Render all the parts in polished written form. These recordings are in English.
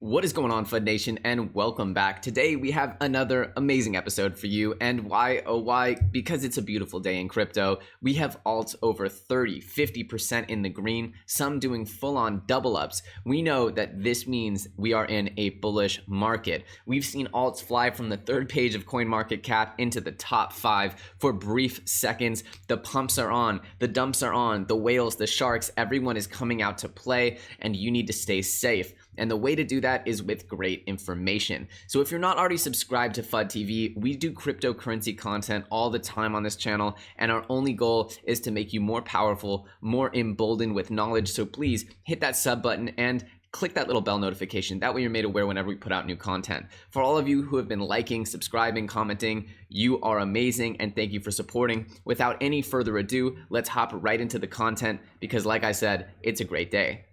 What is going on, FUD Nation, and welcome back. Today we have another amazing episode for you, and why? Oh, why? Because it's a beautiful day in crypto. We have alts over 30-50% in the green, some doing full-on double ups. We know that this means we are in a bullish market. We've seen alts fly from the third page of CoinMarketCap into the top 5 for brief seconds. The pumps are on, the dumps are on, the whales, the sharks, everyone is coming out to play, and you need to stay safe. And the way to do that is with great information. So if you're not already subscribed to FUD TV, we do cryptocurrency content all the time on this channel, and our only goal is to make you more powerful, more emboldened with knowledge. So please hit that sub button and click that little bell notification. That way you're made aware whenever we put out new content. For all of you who have been liking, subscribing, commenting, you are amazing, and thank you for supporting. Without any further ado, let's hop right into the content because, like I said, it's a great day.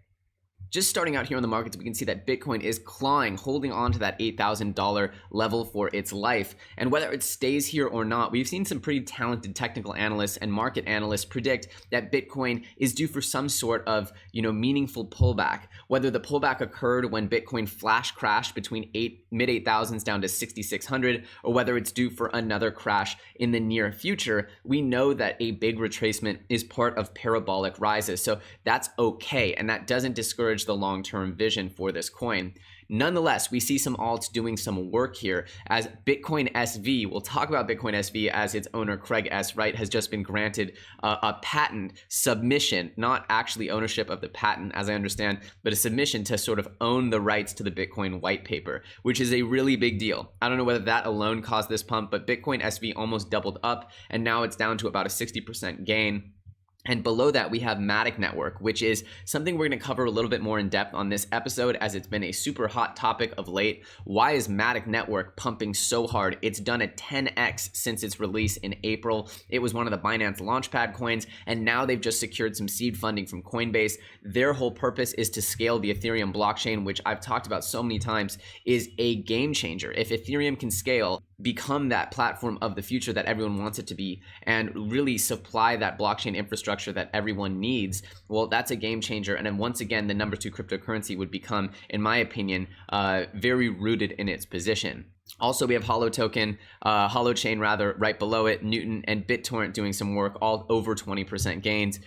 Just starting out here on the markets, we can see that Bitcoin is clawing, holding on to that $8,000 level for its life. And whether it stays here or not, we've seen some pretty talented technical analysts and market analysts predict that Bitcoin is due for some sort of, meaningful pullback. Whether the pullback occurred when Bitcoin flash crashed between mid 8,000s down to 6,600, or whether it's due for another crash in the near future, we know that a big retracement is part of parabolic rises. So that's okay, and that doesn't discourage the long-term vision for this coin. Nonetheless, we see some alts doing some work here as Bitcoin SV. We'll talk about Bitcoin SV as its owner, Craig S. Wright, has just been granted a patent submission, not actually ownership of the patent, as I understand, but a submission to sort of own the rights to the Bitcoin white paper, which is a really big deal. I don't know whether that alone caused this pump, but Bitcoin SV almost doubled up, and now it's down to about a 60% gain. And below that, we have Matic Network, which is something we're going to cover a little bit more in depth on this episode as it's been a super hot topic of late. Why is Matic Network pumping so hard? It's done a 10x since its release in April. It was one of the Binance Launchpad coins, and now they've just secured some seed funding from Coinbase. Their whole purpose is to scale the Ethereum blockchain, which I've talked about so many times, is a game changer. If Ethereum can scale, become that platform of the future that everyone wants it to be, and really supply that blockchain infrastructure that everyone needs, well, that's a game changer. And then once again, the number 2 cryptocurrency would become, in my opinion, very rooted in its position. Also, we have Holochain rather, right below it, Newton and BitTorrent doing some work, all over 20% gains.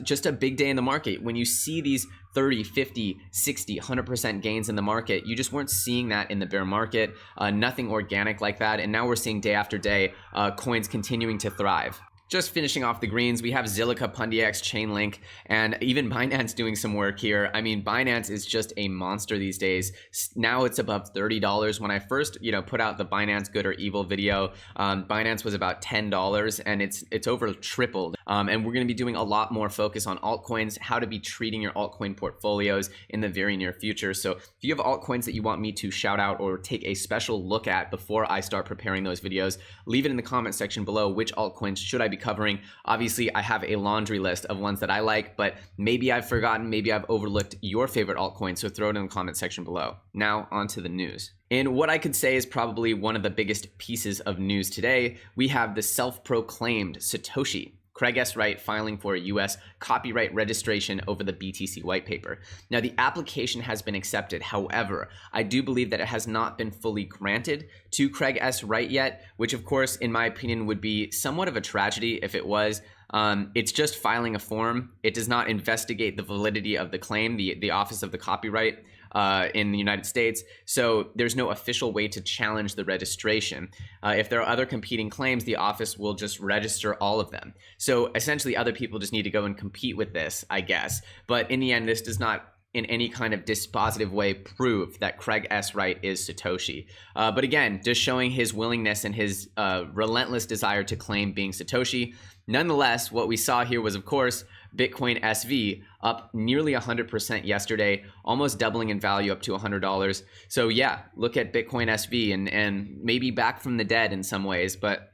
Just a big day in the market. When you see these 30, 50, 60, 100% gains in the market, you just weren't seeing that in the bear market, nothing organic like that. And now we're seeing day after day coins continuing to thrive. Just finishing off the greens, we have Zilliqa, Pundiax, Chainlink, and even Binance doing some work here. I mean, Binance is just a monster these days. Now it's above $30. When I first, put out the Binance Good or Evil video, Binance was about $10, and it's over tripled. And we're going to be doing a lot more focus on altcoins, how to be treating your altcoin portfolios in the very near future. So if you have altcoins that you want me to shout out or take a special look at before I start preparing those videos, leave it in the comment section below. Which altcoins should I be covering? Obviously, I have a laundry list of ones that I like, but maybe I've forgotten, maybe I've overlooked your favorite altcoin, so throw it in the comment section below. Now on to the news. In what I could say is probably one of the biggest pieces of news today, we have the self-proclaimed Satoshi, Craig S. Wright, filing for a U.S. copyright registration over the BTC white paper. Now, the application has been accepted. However, I do believe that it has not been fully granted to Craig S. Wright yet, which, of course, in my opinion, would be somewhat of a tragedy if it was. It's just filing a form. It does not investigate the validity of the claim, the Office of the Copyright in the United States. So there's no official way to challenge the registration. If there are other competing claims, the office will just register all of them. So essentially, other people just need to go and compete with this, I guess. But in the end, this does not in any kind of dispositive way prove that Craig S. Wright is Satoshi. But again, just showing his willingness and his relentless desire to claim being Satoshi. Nonetheless, what we saw here was, of course, Bitcoin SV up nearly 100% yesterday, almost doubling in value up to $100. So yeah, look at Bitcoin SV and maybe back from the dead in some ways, but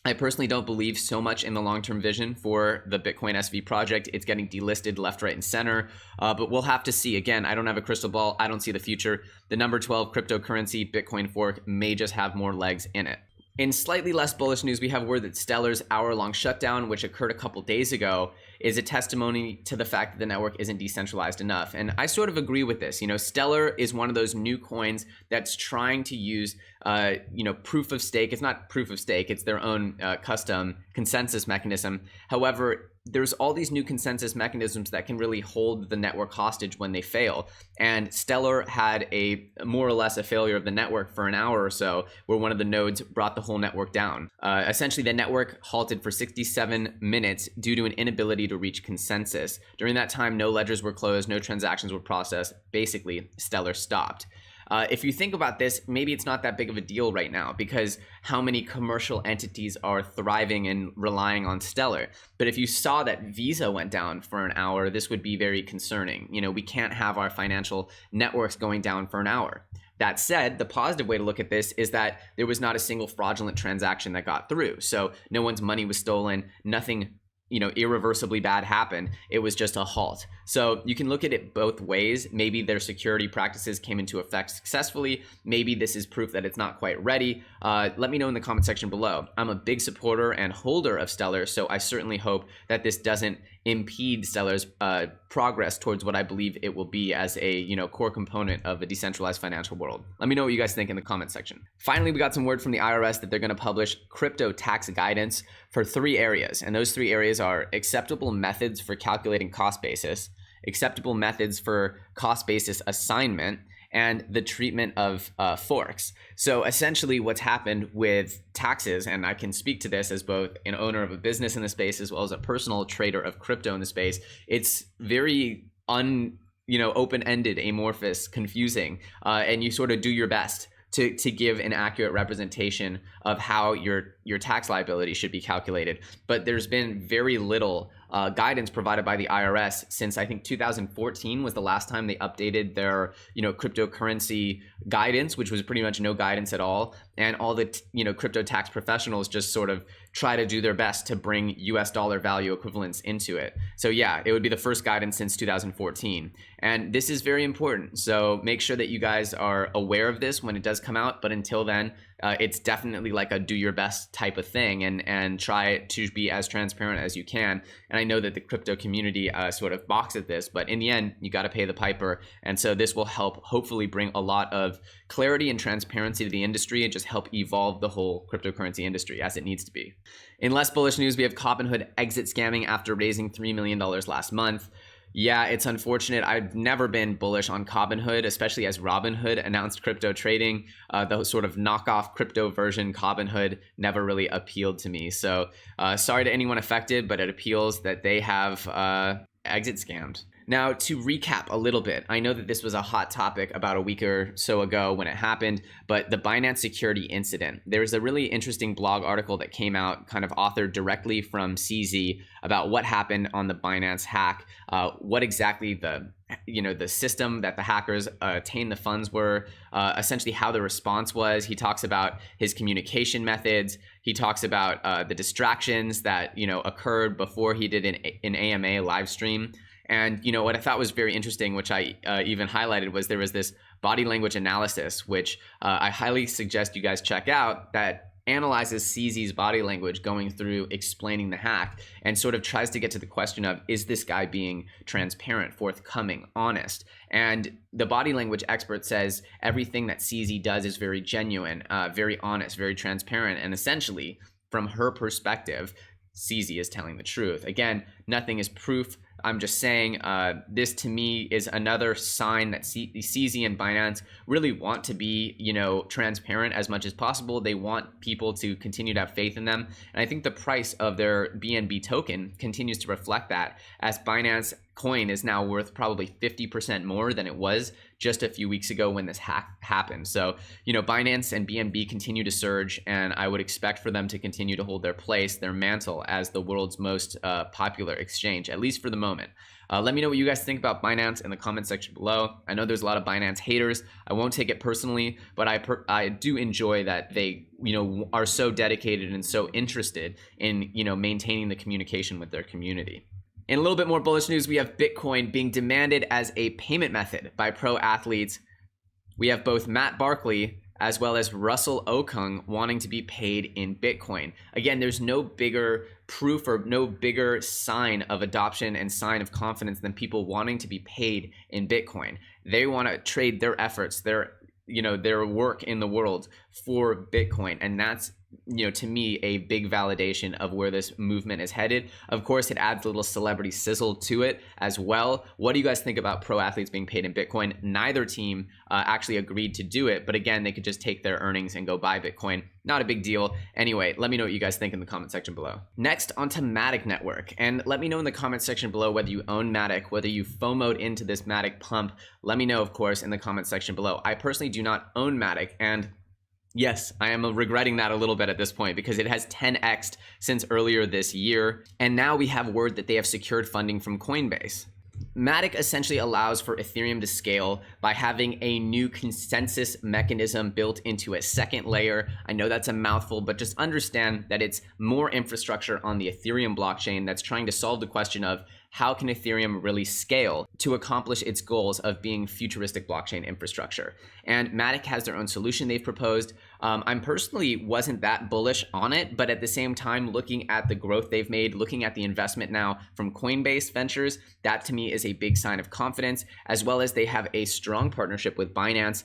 I personally don't believe so much in the long-term vision for the Bitcoin SV project. It's getting delisted left, right, and center, but we'll have to see. Again, I don't have a crystal ball. I don't see the future. The number 12 cryptocurrency Bitcoin fork may just have more legs in it. In slightly less bullish news, we have word that Stellar's hour-long shutdown, which occurred a couple days ago, is a testimony to the fact that the network isn't decentralized enough. And I sort of agree with this. Stellar is one of those new coins that's trying to use, proof of stake. It's not proof of stake. It's their own custom consensus mechanism. However, there's all these new consensus mechanisms that can really hold the network hostage when they fail. And Stellar had more or less a failure of the network for an hour or so, where one of the nodes brought the whole network down. Essentially, the network halted for 67 minutes due to an inability to reach consensus. During that time, no ledgers were closed, no transactions were processed. Basically, Stellar stopped. If you think about this, maybe it's not that big of a deal right now because how many commercial entities are thriving and relying on Stellar. But if you saw that Visa went down for an hour, this would be very concerning. We can't have our financial networks going down for an hour. That said, the positive way to look at this is that there was not a single fraudulent transaction that got through. So no one's money was stolen, nothing irreversibly bad happened. It was just a halt. So you can look at it both ways. Maybe their security practices came into effect successfully. Maybe this is proof that it's not quite ready. Let me know in the comment section below. I'm a big supporter and holder of Stellar, so I certainly hope that this doesn't impede Stellar's progress towards what I believe it will be as a core component of a decentralized financial world. Let me know what you guys think in the comment section. Finally, we got some word from the IRS that they're going to publish crypto tax guidance for 3 areas, and those 3 areas are acceptable methods for calculating cost basis, acceptable methods for cost basis assignment, and the treatment of forks. So essentially what's happened with taxes, and I can speak to this as both an owner of a business in the space as well as a personal trader of crypto in the space, it's very open-ended, amorphous, confusing, and you sort of do your best to give an accurate representation of how your tax liability should be calculated. But there's been very little guidance provided by the IRS since I think 2014 was the last time they updated their cryptocurrency guidance, which was pretty much no guidance at all. And all the crypto tax professionals just sort of try to do their best to bring US dollar value equivalents into it. So yeah, it would be the first guidance since 2014. And this is very important. So make sure that you guys are aware of this when it does come out. But until then, it's definitely like a do your best type of thing and try to be as transparent as you can. And I know that the crypto community sort of balks at this, but in the end, you got to pay the piper. And so this will help hopefully bring a lot of clarity and transparency to the industry and just help evolve the whole cryptocurrency industry as it needs to be. In less bullish news, we have Robinhood exit scamming after raising $3 million last month. Yeah, it's unfortunate. I've never been bullish on Robinhood, especially as Robinhood announced crypto trading. The sort of knockoff crypto version Robinhood never really appealed to me. So sorry to anyone affected, but it appeals that they have exit scammed. Now, to recap a little bit, I know that this was a hot topic about a week or so ago when it happened, but the Binance security incident. There's a really interesting blog article that came out, kind of authored directly from CZ, about what happened on the Binance hack, what exactly the system that the hackers attained the funds were, essentially how the response was. He talks about his communication methods. He talks about the distractions that occurred before he did an AMA live stream. And what I thought was very interesting, which I even highlighted, was there was this body language analysis, which I highly suggest you guys check out, that analyzes CZ's body language going through explaining the hack and sort of tries to get to the question of, is this guy being transparent, forthcoming, honest? And the body language expert says everything that CZ does is very genuine, very honest, very transparent. And essentially, from her perspective, CZ is telling the truth. Again, nothing is proof. I'm just saying this to me is another sign that CZ and Binance really want to be, transparent as much as possible. They want people to continue to have faith in them. And I think the price of their BNB token continues to reflect that, as Binance coin is now worth probably 50% more than it was just a few weeks ago when this hack happened. So, Binance and BNB continue to surge, and I would expect for them to continue to hold their place, their mantle as the world's most popular exchange, at least for the moment. Let me know what you guys think about Binance in the comment section below. I know there's a lot of Binance haters. I won't take it personally, but I do enjoy that they, are so dedicated and so interested in, maintaining the communication with their community. In a little bit more bullish news, we have Bitcoin being demanded as a payment method by pro athletes. We have both Matt Barkley as well as Russell Okung wanting to be paid in Bitcoin. Again, there's no bigger proof or no bigger sign of adoption and sign of confidence than people wanting to be paid in Bitcoin. They want to trade their efforts, their work in the world for Bitcoin. And that's, to me, a big validation of where this movement is headed. Of course, it adds a little celebrity sizzle to it as well. What do you guys think about pro athletes being paid in Bitcoin? Neither team actually agreed to do it, but again, they could just take their earnings and go buy Bitcoin. Not a big deal. Anyway, let me know what you guys think in the comment section below. Next, onto Matic Network. And let me know in the comment section below whether you own Matic, whether you FOMO'd into this Matic pump. Let me know, of course, in the comment section below. I personally do not own Matic, and yes, I am regretting that a little bit at this point because it has 10x'd since earlier this year. And now we have word that they have secured funding from Coinbase. Matic essentially allows for Ethereum to scale by having a new consensus mechanism built into a second layer. I know that's a mouthful, but just understand that it's more infrastructure on the Ethereum blockchain that's trying to solve the question of how can Ethereum really scale to accomplish its goals of being futuristic blockchain infrastructure. And Matic has their own solution they've proposed. I'm personally wasn't that bullish on it, but at the same time, looking at the growth they've made, looking at the investment now from Coinbase Ventures, that to me is a big sign of confidence, as well as they have a strong partnership with Binance.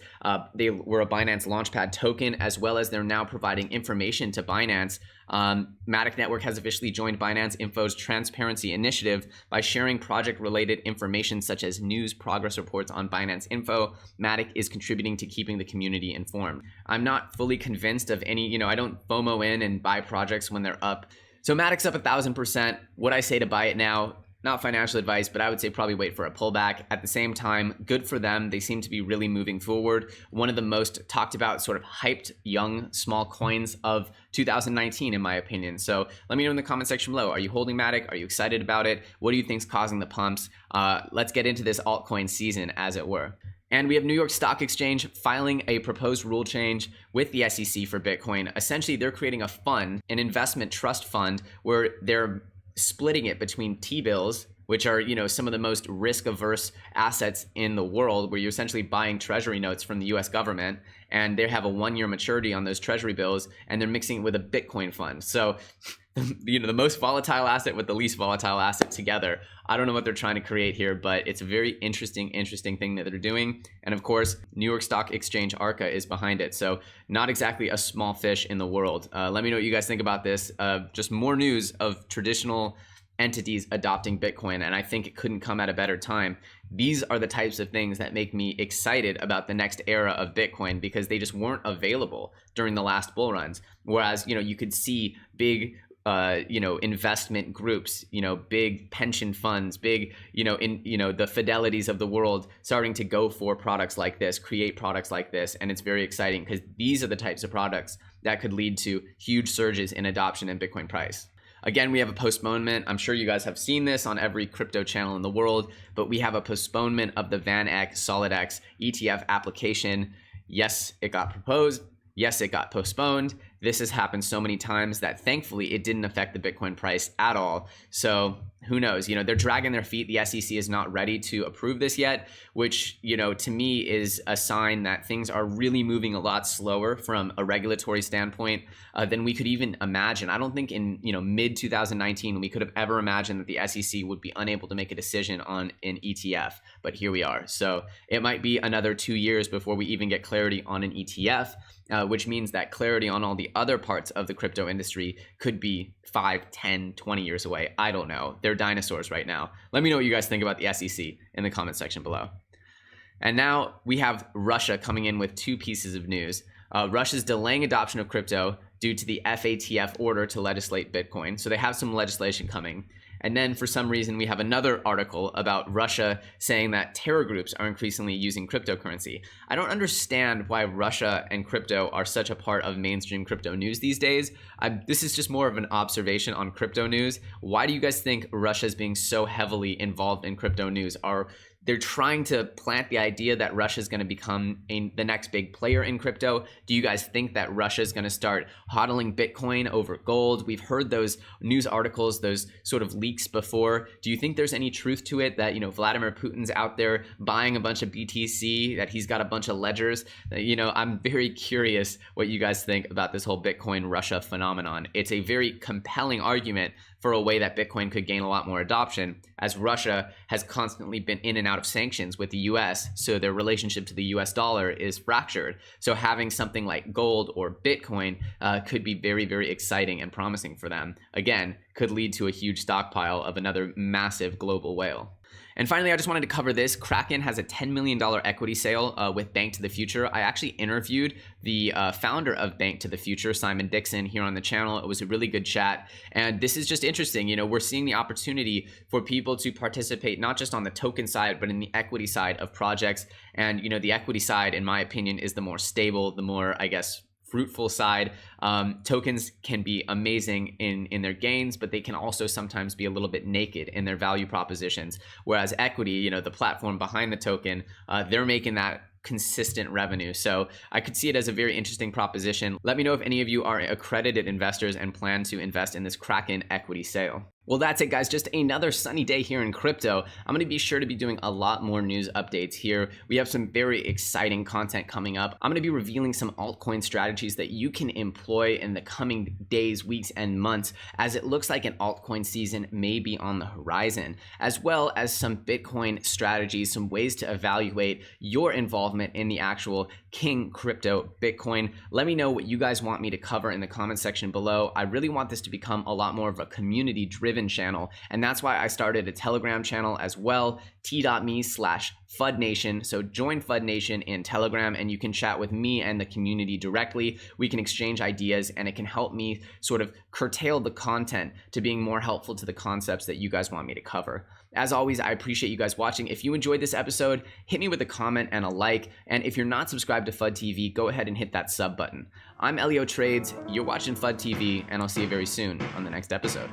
They were a Binance Launchpad token, as well as they're now providing information to Binance. Matic Network has officially joined Binance Info's transparency initiative by sharing project-related information such as news, progress reports on Binance Info. Matic is contributing to keeping the community informed. I'm not fully convinced of any, I don't FOMO in and buy projects when they're up. So Matic's up 1,000%. Would I say to buy it now? Not financial advice, but I would say probably wait for a pullback. At the same time, good for them. They seem to be really moving forward. One of the most talked about, sort of hyped young small coins of 2019, in my opinion. So let me know in the comment section below. Are you holding Matic? Are you excited about it? What do you think is causing the pumps? Let's get into this altcoin season, as it were. And we have New York Stock Exchange filing a proposed rule change with the SEC for Bitcoin. Essentially, they're creating a fund, an investment trust fund, where they're splitting it between T-bills, which are, some of the most risk-averse assets in the world, where you're essentially buying treasury notes from the US government, and they have a 1-year maturity on those treasury bills, and they're mixing it with a Bitcoin fund. So, the most volatile asset with the least volatile asset together. I don't know what they're trying to create here, but it's a very interesting thing that they're doing. And of course, New York Stock Exchange ARCA is behind it. So not exactly a small fish in the world. Let me know what you guys think about this. Just more news of traditional entities adopting Bitcoin, and I think it couldn't come at a better time. These are the types of things that make me excited about the next era of Bitcoin, because they just weren't available during the last bull runs. Whereas, you could see big investment groups, big pension funds, big, the Fidelities of the world starting to go for products like this, create products like this. And it's very exciting because these are the types of products that could lead to huge surges in adoption and Bitcoin price. Again, we have a postponement. I'm sure you guys have seen this on every crypto channel in the world, but we have a postponement of the VanEck SolidX ETF application. Yes, it got proposed. Yes, it got postponed. This has happened so many times that thankfully it didn't affect the Bitcoin price at all. So who knows? They're dragging their feet. The SEC is not ready to approve this yet, which, to me is a sign that things are really moving a lot slower from a regulatory standpoint than we could even imagine. I don't think in, mid 2019, we could have ever imagined that the SEC would be unable to make a decision on an ETF, but here we are. So it might be another 2 years before we even get clarity on an ETF. Which means that clarity on all the other parts of the crypto industry could be 5, 10, 20 years away. I don't know. They're dinosaurs right now. Let me know what you guys think about the SEC in the comment section below. And now we have Russia coming in with 2 pieces of news. Russia's delaying adoption of crypto due to the FATF order to legislate Bitcoin. So they have some legislation coming. And then for some reason, we have another article about Russia saying that terror groups are increasingly using cryptocurrency. I don't understand why Russia and crypto are such a part of mainstream crypto news these days. This is just more of an observation on crypto news. Why do you guys think Russia is being so heavily involved in crypto news? Are they're trying to plant the idea that Russia is going to become the next big player in crypto. Do you guys think that Russia is going to start hodling Bitcoin over gold? We've heard those news articles, those sort of leaks before. Do you think there's any truth to it that, Vladimir Putin's out there buying a bunch of BTC, that he's got a bunch of ledgers? I'm very curious what you guys think about this whole Bitcoin Russia phenomenon. It's a very compelling argument for a way that Bitcoin could gain a lot more adoption, as Russia has constantly been in and out of sanctions with the US, so their relationship to the US dollar is fractured. So having something like gold or Bitcoin could be very, very exciting and promising for them. Again, could lead to a huge stockpile of another massive global whale. And finally, I just wanted to cover this. Kraken has a $10 million equity sale with Bank to the Future. I actually interviewed the founder of Bank to the Future, Simon Dixon, here on the channel. It was a really good chat. And this is just interesting. We're seeing the opportunity for people to participate not just on the token side, but in the equity side of projects. And, the equity side, in my opinion, is the more stable, the more, fruitful side. Tokens can be amazing in their gains, but they can also sometimes be a little bit naked in their value propositions. Whereas equity, the platform behind the token, they're making that consistent revenue. So I could see it as a very interesting proposition. Let me know if any of you are accredited investors and plan to invest in this Kraken equity sale. Well, that's it, guys. Just another sunny day here in crypto. I'm going to be sure to be doing a lot more news updates here. We have some very exciting content coming up. I'm going to be revealing some altcoin strategies that you can employ in the coming days, weeks, and months, as it looks like an altcoin season may be on the horizon, as well as some Bitcoin strategies, some ways to evaluate your involvement in the actual king crypto Bitcoin. Let me know what you guys want me to cover in the comment section below. I really want this to become a lot more of a community-driven channel, and that's why I started a Telegram channel as well, t.me/FUDNation. So join FUDNation in Telegram and you can chat with me and the community directly. We can exchange ideas and it can help me sort of curtail the content to being more helpful to the concepts that you guys want me to cover. As always, I appreciate you guys watching. If you enjoyed this episode, hit me with a comment and a like. And if you're not subscribed to FUD TV, go ahead and hit that sub button. I'm Elio Trades, you're watching FUD TV, and I'll see you very soon on the next episode.